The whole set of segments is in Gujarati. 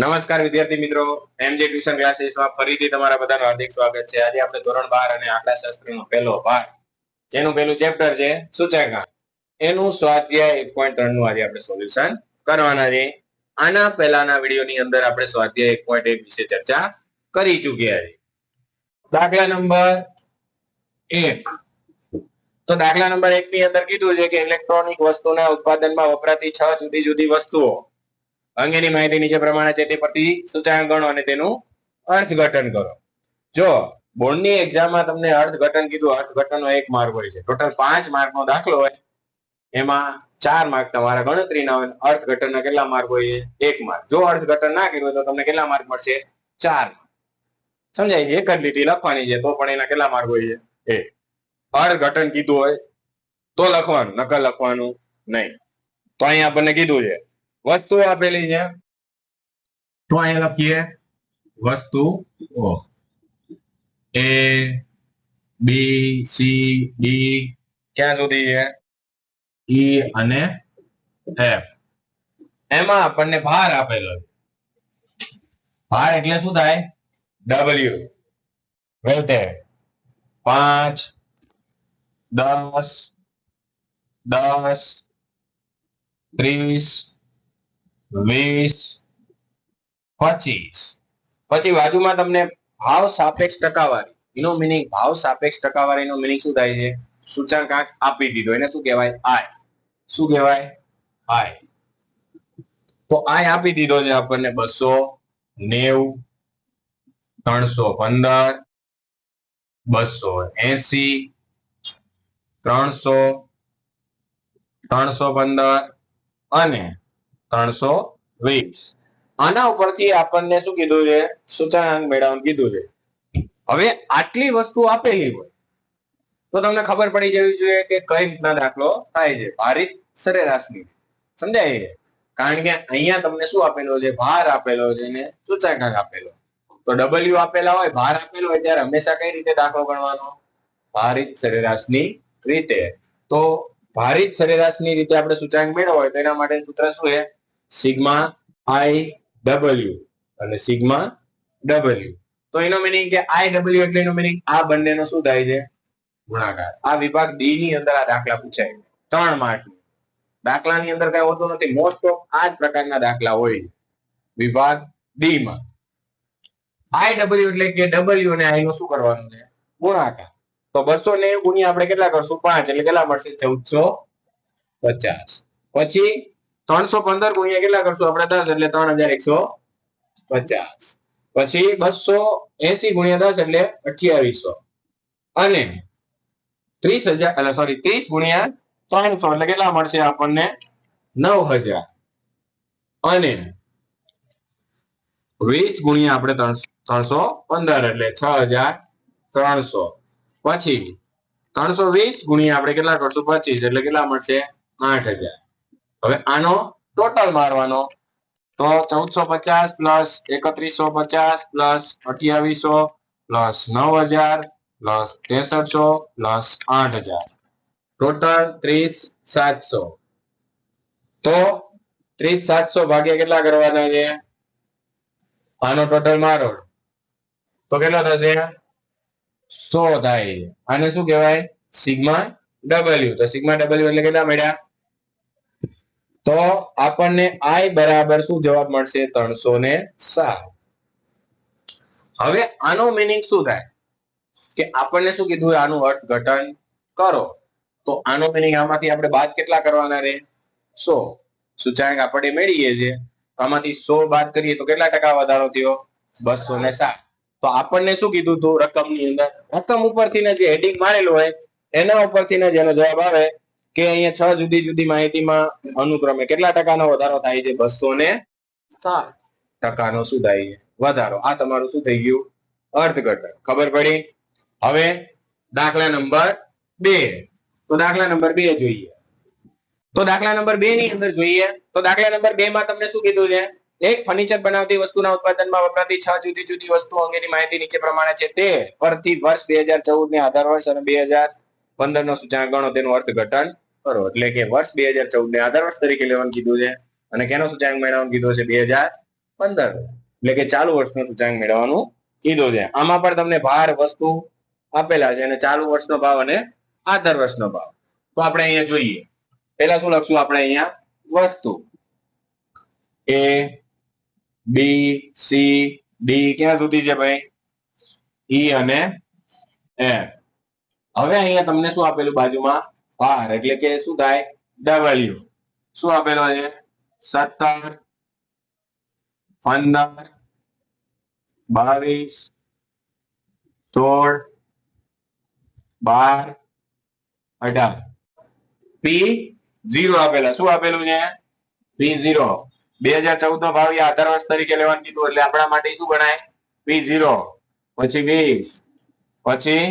નમસ્કાર વિદ્યાર્થી મિત્રો, એમજે ટ્યુશન ક્લાસીસમાં ફરીથી તમારા બધાનું હાર્દિક સ્વાગત છે. આજે આપણે ધોરણ 12 અને આંકડાશાસ્ત્રનો પહેલો ભાગ, જેનું પહેલું ચેપ્ટર છે સૂચકાંક, એનું સ્વાધ્યાય 1.3 નું આજે આપણે સોલ્યુશન કરવાના છે. આના પહેલાના વિડીયોની અંદર આપણે સ્વાધ્યાય 1.1 વિશે ચર્ચા કરી ચૂક્યા છે. દાખલા નંબર 1. તો દાખલા નંબર 1 ની અંદર કીધું છે કે ઇલેક્ટ્રોનિક વસ્તુના ઉત્પાદનમાં વપરાતી 6 જુદી જુદી વસ્તુઓ અંગેની માહિતી નીચે પ્રમાણે છે, તે પરથી સૂચકાંક ગણો અને તેનું અર્થઘટન કરો. જો બોર્ડની એક્ઝામમાં તમને અર્થઘટન કીધું, અર્થઘટનનો 1 માર્ક હોય છે. ટોટલ 5 માર્કનો દાખલો હોય, એમાં 4 માર્ક તમારા ગણતરીના હોય. અર્થઘટનના કેટલા માર્ક હોય? 1 માર્ક. જો અર્થઘટન ના કર્યું તો તમને કેટલા માર્ક મળશે? 4. સમજાય? એક જ લીટી લખવાની છે તો પણ એના કેટલા માર્ક હોય છે? 1. અર્થઘટન કીધું હોય તો લખવાનું, નકલ લખવાનું નહીં. તો અહીંયા આપણને કીધું છે વસ્તુ આપેલી છે, તો અહીંયા લખીએ વસ્તુઓ A B C D ક્યાં સુધી છે? E અને F. એમાં આપણને ભાર આપેલો છે. ભાર એટલે શું થાય? W. વેલ્ટેજ 5, 10, 10, 30, 20, 25. પછી બાજુમાં તમને ભાવ સાપેક્ષ ટકાવારી, એનો મીનિંગ, ભાવ સાપેક્ષ ટકાવારીનો મીનિંગ શું થાય છે? સૂચકાંક આપી દીધો, એને શું કહેવાય? I. શું કહેવાય? I. તો I આપી દીધો છે આપણને 290, 315, 280, 300, 315 અને 320. આના ઉપરથી આપણને શું કીધું છે? સૂચકાંક મેળવવાનું કીધું છે. હવે આટલી વસ્તુ આપેલી હોય તો તમને ખબર પડી જવી જોઈએ કે કઈ રીતના દાખલો થાય છે. ભારિત સરેરાશની. સમજાય છે? કારણ કે અહીંયા તમને શું આપેલો છે? ભાર આપેલો છે અને સૂચકાંક આપેલો. તો W આપેલા હોય, ભાર આપેલો હોય, ત્યારે હંમેશા કઈ રીતે દાખલો ગણવાનો? ભારિત સરેરાશની રીતે. તો ભારિત સરેરાશની રીતે આપણે સૂચકાંક મેળવવો હોય તો એના માટે સૂત્ર શું છે? સિગ્મા IW અને સિગ્મા W. તો એનો મીનિંગ કે IW એટલે એનો મીનિંગ આ બંનેનો શું થાય છે? ગુણાકાર. આ વિભાગ D ની અંદર આ દાખલા પૂછાય 3 માર્ક. દાખલાની અંદર કઈ હોતું નથી. મોસ્ટ ઓફ આ જ પ્રકારના દાખલા હોય વિભાગ D માં. IW એટલે કે W અને I નો શું કરવાનું છે? ગુણાકાર. તો 290 ગુણ્યા આપણે કેટલા કરશું? 5 એટલે કેટલા મળશે? 1450. પછી 315 ગુણ્યા કેટલા કરશું આપણે? 10 એટલે 3150. પછી 280 ગુણ્યા 10 એટલે 2800 અને 30 ગુણ્યા 300 એટલે કેટલા મળશે આપણને? 9000 અને 20 ગુણ્યા આપણે 315 એટલે 6300. પછી 320 ગુણ્યા આપણે કેટલા કરશું? 25 એટલે કેટલા મળશે? 8000. હવે આનો ટોટલ મારવાનો તો 1450 plus 3150 plus 2800 plus 9000 plus 6300 plus 8000, total 30700. તો 30700 ભાગ્યા કેટલા કરવાના છે? આનો ટોટલ મારો તો કેટલો થશે? 100 થાય. આને શું કહેવાય? Sigma W. તો સિગ્મા W એટલે કેટલા મળ્યા? તો આપણને I બરાબર શું જવાબ મળશે? 307. હવે આનો મીનિંગ શું થાય? કે આપણને શું કીધું? આનું અર્થઘટન કરો. તો આનો મીનિંગ આમાંથી આપણે બાદ કેટલા કરવાના રહે? 100. સૂચકાંક આપણે મેળવીએ છીએ, આમાંથી 100 બાદ કરીએ તો કેટલા ટકા વધારો થયો? 207. તો આપણને શું કીધું હતું રકમની અંદર? રકમ ઉપરથી જે હેડિંગ મારેલું હોય એના ઉપરથી જેનો જવાબ આવે કે અહીંયા 6 જુદી જુદી માહિતીમાં અનુક્રમે કેટલા ટકાનો વધારો થાય છે? 207% શું થાય છે? વધારો. આ તમારું શું થઈ ગયું? અર્થઘટન. ખબર પડી? હવે દાખલા નંબર 2. તો દાખલા નંબર 2 જોઈએ. તો દાખલા નંબર 2 ની અંદર જોઈએ તો દાખલા નંબર 2 માં તમને શું કીધું છે? એક ફર્નિચર બનાવતી વસ્તુના ઉત્પાદનમાં વપરાતી 6 જુદી જુદી વસ્તુઓ અંગેની માહિતી નીચે પ્રમાણે છે, તે પરથી વર્ષ 2014 ને આધાર વર્ષ અને 2015 નો સૂચકાંક ગણો, તેનું અર્થઘટન કરો. એટલે કે વર્ષ 2014 ને આધાર વર્ષ તરીકે લેવાનું કીધું છે અને કેનો સૂચકાંક મેળવવાનું કીધું છે? 15, એટલે કે ચાલુ વર્ષનું સૂચાંક મેળવવાનું કીધું છે. આમાં પણ તમને ભાર, વસ્તુ આપેલા છે અને ચાલુ વર્ષનો ભાવ અને આધાર વર્ષનો ભાવ. તો આપણે અહીંયા જોઈએ, પહેલા શું લખશું આપણે અહીંયા? વસ્તુ એ બી સી ડી ક્યાં સુધી છે ભાઈ? ઈ અને એફ. હવે અહીંયા તમને શું આપેલું બાજુમાં? ભાર, એટલે કે શું થાય? ડબલ્યુ. શું આપેલો છે? 17, 15, 22, 16, 12, 18. P0 આપેલા. શું આપેલું છે? P0. 2014 નો ભાવ આધાર વર્ષ તરીકે લેવાનું કીધું, એટલે આપણા માટે શું ગણાય? P0. પછી 20, પછી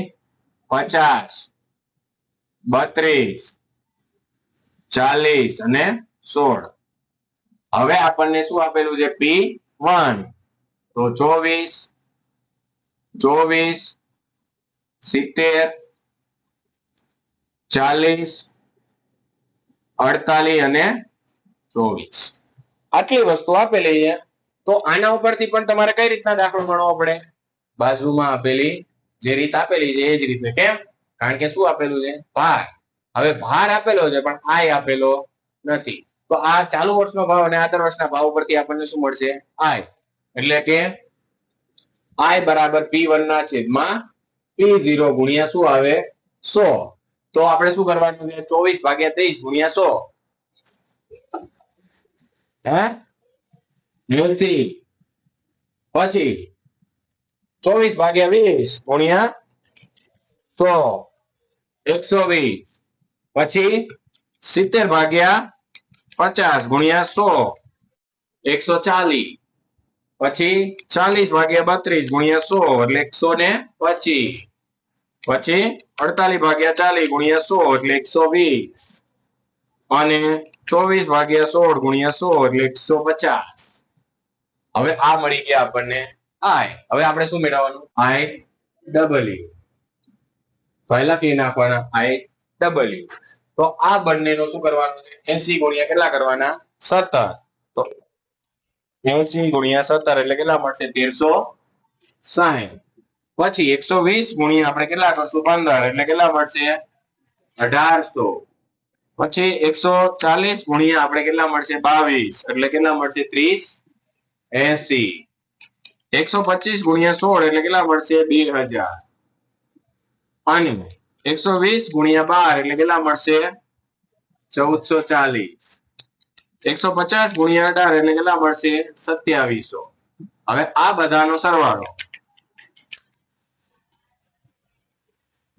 50, 32, 40 અને 16. હવે આપણને શું આપેલું છે? P1. તો 24, 24, 70, 40, 48 અને 24. આટલી વસ્તુ આપેલી છે. તો આના ઉપરથી પણ તમારે કઈ રીતના દાખલો ગણવો પડે? બાજુમાં આપેલી જે રીત આપેલી છે એ જ રીતે. કેમ? કારણ કે શું આપેલું છે? ભાર. હવે ભાર આપેલો છે પણ આય આપેલો નથી. તો આ ચાલુ વર્ષનો ભાવ અને આધાર વર્ષના ભાવ પરથી આપણને શું મળશે? આય. એટલે કે આય બરાબર P1 ના છેદમાં P0 ગુણ્યા શું આવે? 100. તો આપણે શું કરવાનું છે? 24 ભાગ્યા 30 ગુણ્યા 100. હે? 80. પછી 24 ભાગ્યા 20 ગુણ્યા 100. 120. પછી 70 ભાગ્યા 50 ગુણ્યા 100. 140. પછી 40 ભાગ્યા 32 ગુણ્યા 100 એટલે 125. પછી 48 ભાગ્યા 40 ગુણ્યા 100 એટલે 120. અને 24 ભાગ્યા 16 ગુણ્યા 100 એટલે 150. હવે આ મળી ગયા આપણને આય. હવે આપણે શું મેળવવાનું? આય ડબલ્યુ. પહેલા લખી નાખવાના આય ડબલ્યુ. તો આ બંનેનો શું કરવાનું છે? 80 ગુણ્યા કેટલા કરવાના? 17. તો 80 ગુણ્યા 17 એટલે કેટલા મળશે? 1360. પછી 120 ગુણ્યા આપણે કેટલા કરશું? 15 એટલે કેટલા મળશે? 1800. પછી 140 ગુણ્યા આપણે કેટલા મળશે? 22 એટલે કેટલા મળશે? 3080. 125 ગુણ્યા 16 એટલે કેટલા મળશે? 2000. અને 120 ગુણ્યા 12 એટલે કેટલા મળશે? 1440. 150 ગુણ્યા 18 એટલે કેટલા મળશે? 2700. હવે આ બધાનો સરવાળો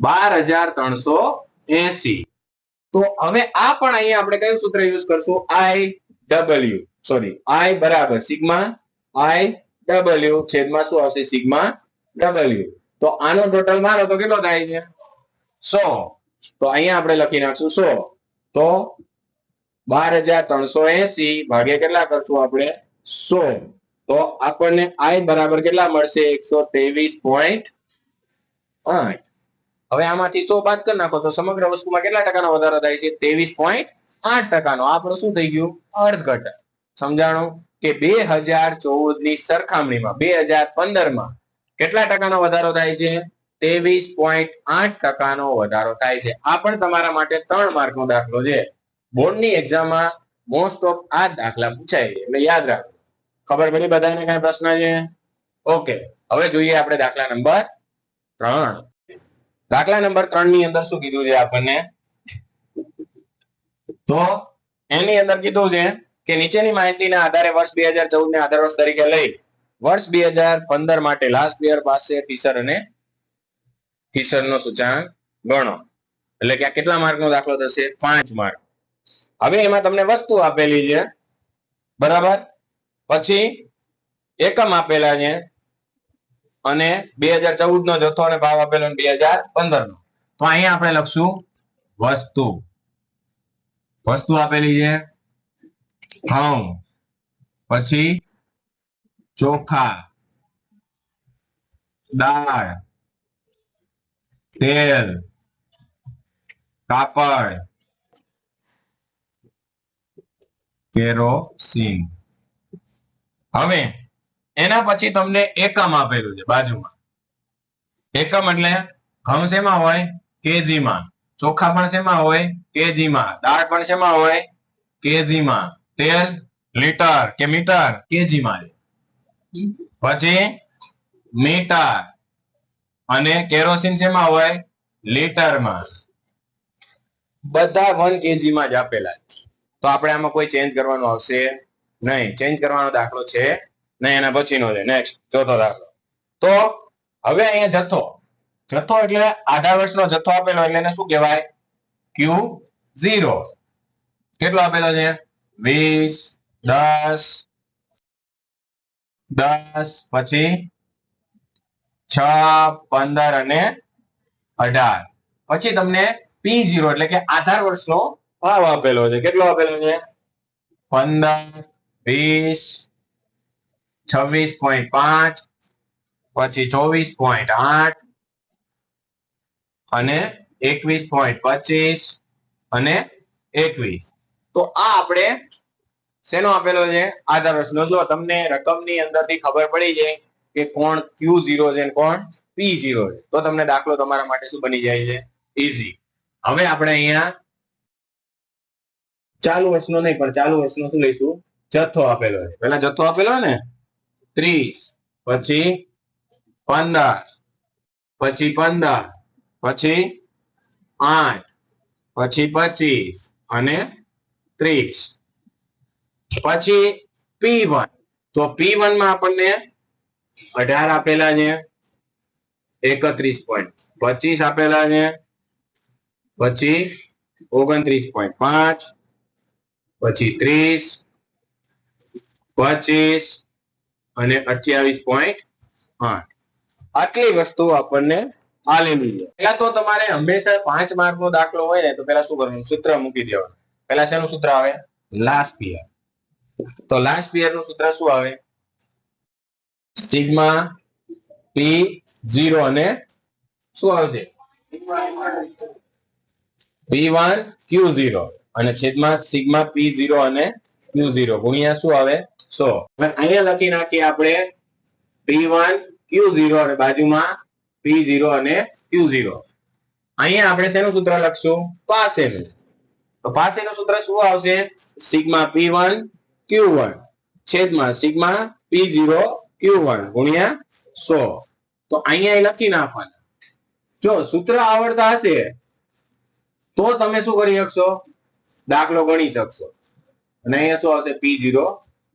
12380. તો હવે આ પણ અહીંયા આપણે કયું સૂત્ર યુઝ કરશું? આઈ ડબલ્યુ. સોરી, આઈ બરાબર સિગ્મા આઈ ડબલ્યુ છેદમાં શું આવશે? Sigma W. તો આનો ટોટલ મારો તો કેટલો થાય છે? 100. તો અહીંયા આપણે લખી નાખશું 100. તો 12380 ભાગ્યા કેટલા કરશું આપણે? 100. તો આપણને આઈ બરાબર કેટલા મળશે? 123.8. હવે આમાંથી 100 બાદ કરી નાખો તો સમગ્ર વસ્તુમાં કેટલા ટકાનો વધારો થાય છે? 23.8%. આપણું શું થઈ ગયું? અર્થઘટન. સમજાણું કે 2014 ની સરખામણીમાં 2015 કેટલા ટકાનો વધારો થાય છે? 23.8% વધારો થાય છે. આ પણ તમારા માટે 3 માર્કનો દાખલો છે. બોર્ડની એક્ઝામમાં મોસ્ટ ઓફ આ દાખલા પૂછાય છે, એટલે યાદ રાખો. ખબર પડી બધાને? કઈ પ્રશ્ન છે? ઓકે. હવે જોઈએ આપણે દાખલા નંબર 3. દાખલા નંબર 3 ની અંદર શું કીધું છે આપણને? તો એની અંદર કીધું છે કે નીચેની માહિતીના આધારે વર્ષ 2014 ને આધાર વર્ષ તરીકે લઈ વર્ષ 2015 માટે લાસ્ટ યર પાસે ટીચર અને ટીચરનો સૂચાંક ગણો. એટલે કે આ કેટલા માર્કનો દાખલો થશે? 5 માર્ક. હવે એમાં તમને વસ્તુ આપેલી છે, બરાબર? પછી એકમ આપેલા છે અને 2014 નો જથ્થો અને ભાવ આપેલો 2015 નો. તો અહીંયા આપણે લખશું વસ્તુ. વસ્તુ આપેલી છે ઘઉં, પછી ચોખા, દાળ, તેલ, કાપડ, કેરોસીન. હવે એના પછી તમને એકમ આપેલું છે બાજુમાં. એકમ એટલે ઘઉં શેમાં હોય? કેજીમાં. ચોખા પણ શેમાં હોય? કેજીમાં. દાળ પણ શેમાં હોય? કેજીમાં. તેલ લીટર કે મીટર? કેજીમાં. પછી મીટર અને કેરોસીન શેમાં હોય? લીટરમાં. બધા 1 kg માં જ આપેલા છે. તો આપણે આમાં કોઈ ચેન્જ કરવાનું આવશે નહીં. ચેન્જ કરવાનો દાખલો છે નહીં. એના પછીનો છે નેક્સ્ટ ચોથો દાખલો. તો હવે અહીંયા જથ્થો એટલે આધા વર્ષનો જથ્થો આપેલો એટલે એને શું કહેવાય? Q0. કેટલો આપેલો છે? 20, 10 પછી 6, 15 અને 18. પછી તમને P0 એટલે કે આધાર વર્ષનો ભાવ આપેલો છે. કેટલો આપેલો છે? 15, 20, 26.5 પછી 24.8 અને 21.25 અને 21. તો આ આપણે શેનો આપેલો છે? આધાર વર્ષનો. જો તમને રકમની અંદરથી ખબર પડી જાય કે કોણ Q0 છે અને કોણ P0 છે તો તમને દાખલો તમારા માટે શું બની જાય છે? ઈઝી. હવે આપણે અહીંયા ચાલુ વર્ષનો નહીં પણ ચાલુ વર્ષનો શું લઈશું? જથ્થો આપેલો છે. પહેલા જથ્થો આપેલો ને 30 પછી 15 પછી 15 પછી 8 પછી 25 અને 30. પછી P1. તો P1 માં આપણને 18 આપેલા છે, 31.25 આપેલા છે, પછી 29.5 પછી 30 25 અને 28.8. આટલી વસ્તુ આપણને આલેલી છે. પહેલા તો તમારે હંમેશા 5 માર્કનો દાખલો હોય ને તો પહેલા શું કરવાનું? સૂત્ર મૂકી દેવાનું. પહેલા શેનું સૂત્ર આવે? લાસ્ટ પિયર. તો લાસ્ટ પિયર નું સૂત્ર શું આવે? સિગ્મા P0 અને શું આવશે? P1 Q0 અને છેદમાં સિગ્મા P0 અને Q0 ગુણ્યા શું આવે? 100. હવે અહીંયા લખી નાખીએ આપણે P1 Q0 અને બાજુમાં P0 અને Q0. અહીંયા આપણે શેનું સૂત્ર લખશું? પાસેનું. તો પાસેનું સૂત્ર શું આવશે? સિગ્મા P1 Q1 છેદમાં સિગ્મા P0 Q1 ગુણ્યા 100. તો અહીંયા લખી નાખવાના. જો સૂત્ર આવડતા હશે તો તમે શું કરી શકશો? દાખલો ગણી શકશો. અને અહીંયા શું આવશે? P0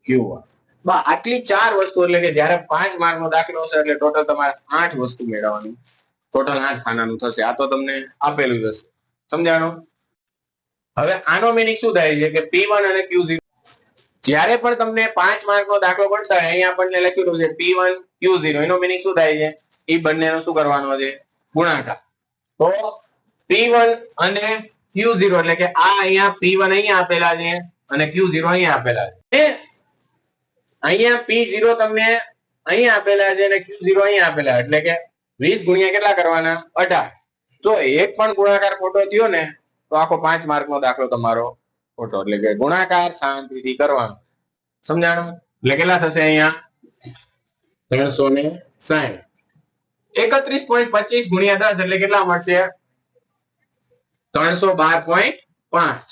Q1. આટલી 4 વસ્તુ એટલે કે જ્યારે 5 માર્કનો દાખલો હશે એટલે ટોટલ તમારે 8 વસ્તુ મેળવવાની. ટોટલ 8 ખાનાનું થશે. આ તો તમને આપેલું જ હશે. સમજાણું? હવે આનો મીનિંગ શું થાય છે કે P1 અને Q0 જ્યારે પણ તમને 5 માર્કનો દાખલો ગણતા હોય અહીંયા આપણને લખેલું છે P1 Q0 એનો મીનિંગ શું થાય છે? એ બંનેનો શું કરવાનો છે? ગુણાકાર. તો P1 અને Q0 એટલે કે આ અહીંયા P1 અહીંયા આપેલા છે અને Q0 અહીંયા આપેલા છે. અહીંયા P0 તમને અહીંયા આપેલા છે અને Q0 અહીંયા આપેલા એટલે કે 20 ગુણ્યા કેટલા કરવાના? 18. જો એક પણ ગુણાકાર ખોટો થયો ને તો આખો 5 માર્કનો દાખલો તમારો ખોટો. એટલે કે ગુણાકાર શાંતિથી કરવાનો. સમજાણું? એટલે કેટલા થશે અહીંયા? 360. 31.25 ગુણ્યા 10 એટલે કેટલા મળશે? 312.5.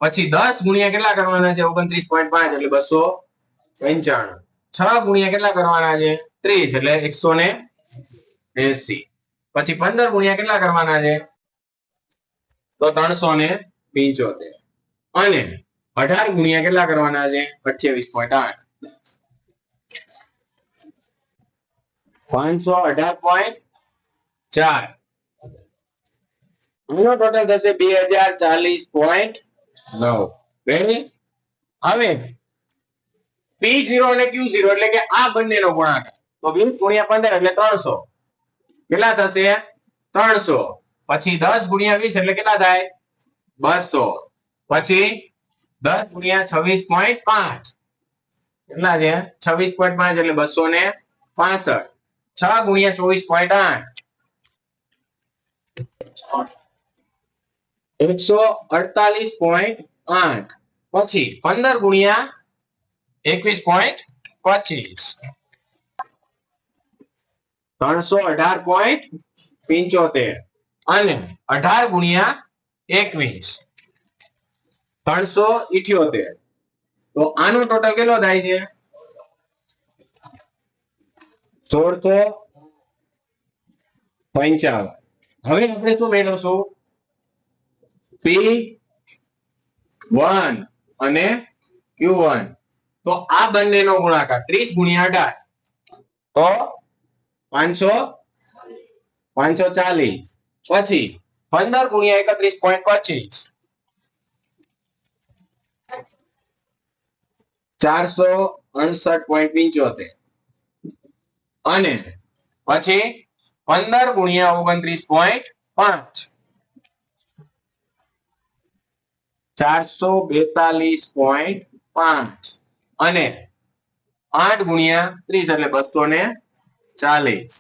પછી 10 ગુણ્યા કેટલા કરવાના છે? 29.5 એટલે 295. 6 ગુણ્યા કેટલા કરવાના છે? 30 એટલે 180. પછી 15 ગુણ્યા કેટલા કરવાના છે? તો 375. અને 18 ગુણ્યા કેટલા કરવાના છે? 28.8. 518.4. આનો ટોટલ થશે 2040.9. રેડી? હવે P0 અને Q0 એટલે કે આ બંનેનો ગુણાકાર. તો 20 ગુણ્યા 15 એટલે 300. કેટલા થશે? 300. પછી 10 ગુણ્યા 20 એટલે કેટલા થાય? 200. પછી 10 ગુણ્યા 26.5 કેટલા છે? 26.5 એટલે 265. 6 ગુણ્યા 24.8 148.8. પછી 15 ગુણ્યા 21.5 25 318.75 અને 18 ગુણ્યા 21 378. તો આનું ટોટલ કેટલો થાય છે 1655. હવે આપણે શું મેળવશું P1 અને Q1. તો આ બંનેનો ગુણાકાર 30 ગુણ્યા 18 તો 540. પછી 15 ગુણ્યા 31.25 468.75 અને પછી 15 ગુણ્યા 29.5 442.5 અને 8 ગુણ્યા 30 એટલે 240.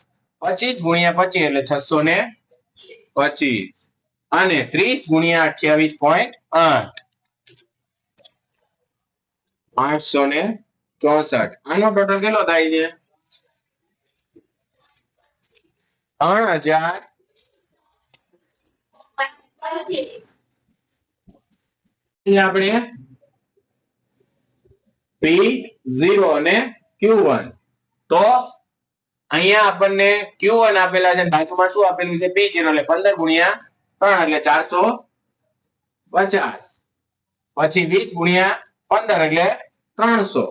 25 ગુણ્યા 25 એટલે 625 અને 30 ગુણ્યા 28.8 864. આનો ટોટલ કેટલો થાય છે 3000. આપણે P0 અને Q1. તો અહીંયા આપણને Q1 આપેલા છે, બાજુમાં શું આપેલું છે P0 એટલે 15 ગુણ્યા 3 એટલે 450. પછી 20 ગુણ્યા 15 એટલે 300.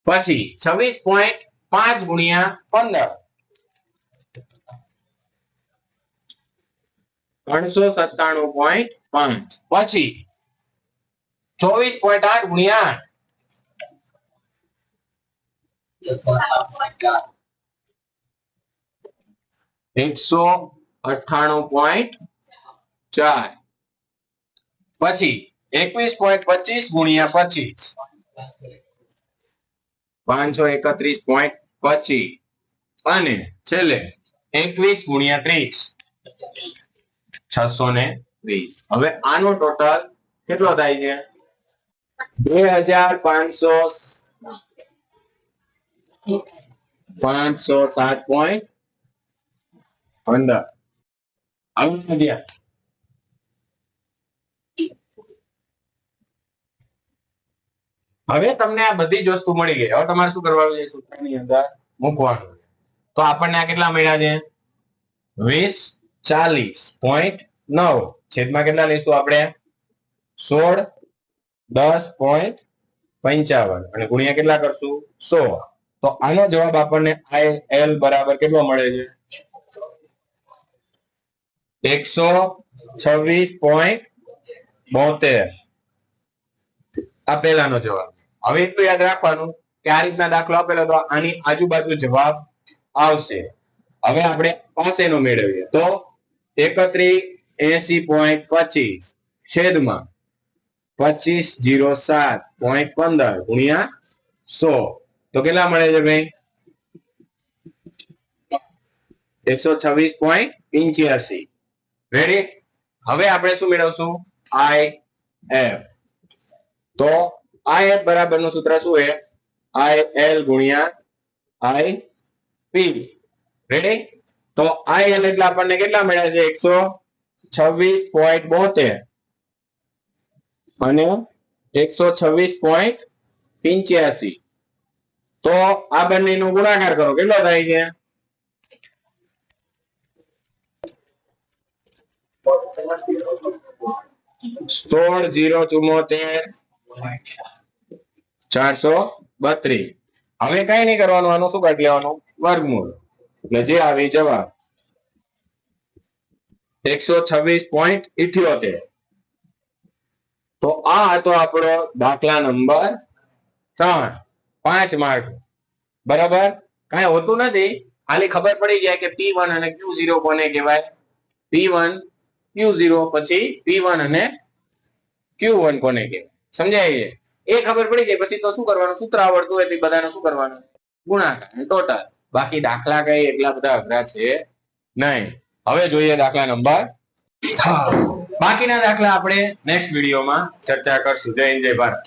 પછી 26.5 ગુણ્યા 15 397.5. પછી 24.8 ગુણ્યા 198.4. પછી 21.25 ગુણ્યા 25 531.25 અને છેલ્લે 21 ગુણ્યા 30 620. હવે આનો ટોટલ કેટલો થાય છે 2507.15. હવે તમને આ બધી જ વસ્તુ મળી ગઈ. હવે તમારે શું કરવાનું છે સૂત્રની અંદર મૂકવાનું. તો આપણને આ કેટલા મળ્યા છે 2040.9 છેદમાં કેટલા લઈશું આપણે 1610.55 અને ગુણ્યા કેટલા કરશું 100. તો આનો જવાબ આપણને IL બરાબર કેટલો મળે છે 126.72. આ પહેલાનો જવાબ. હવે એટલું યાદ રાખવાનું કે આ રીતના દાખલો આપેલો તો આની આજુબાજુ જવાબ આવશે. હવે આપણે પાસેનો મેળવીએ તો 3180.25 છેદમાં 2507.15 ગુણ્યા 100. તો કેટલા મળે છે ભાઈ 126.85. રેડી. હવે આપણે શું મેળવશું IF. તો IF બરાબર નું સૂત્ર શું છે IL ગુણ્યા IP. રેડી. તો IL એટલે આપણને કેટલા મળ્યા છે 126.72 અને 126.85. તો આ બંનેનો ગુણાકાર કરો કેટલો થાય છે 16,074,432. હવે કઈ નહીં કરવાનું, આનું શું કાઢી લેવાનું વર્ગમૂળ એટલે જે આવી જવાબ 126.78. તો આ હતો આપણો દાખલા નંબર 3 5 માર્ક. બરાબર. કઈ હોતું નથી, ખાલી ખબર પડી જાય કે P1 અને Q0 કોને કહેવાય, P1 Q0 પછી P1 અને Q1 કોને કહેવાય. સમજાય છે? એ ખબર પડી જાય પછી તો શું કરવાનું, સૂત્ર આવડતું હોય તો બધાને શું કરવાનું ગુણાકાર ટોટલ. બાકી દાખલા કઈ એટલા બધા અઘરા છે નહીં. હવે જોઈએ દાખલા નંબર. બાકીના દાખલા આપણે નેક્સ્ટ વિડીયોમાં ચર્ચા કરશું. જય હિન્દ, જય ભારત.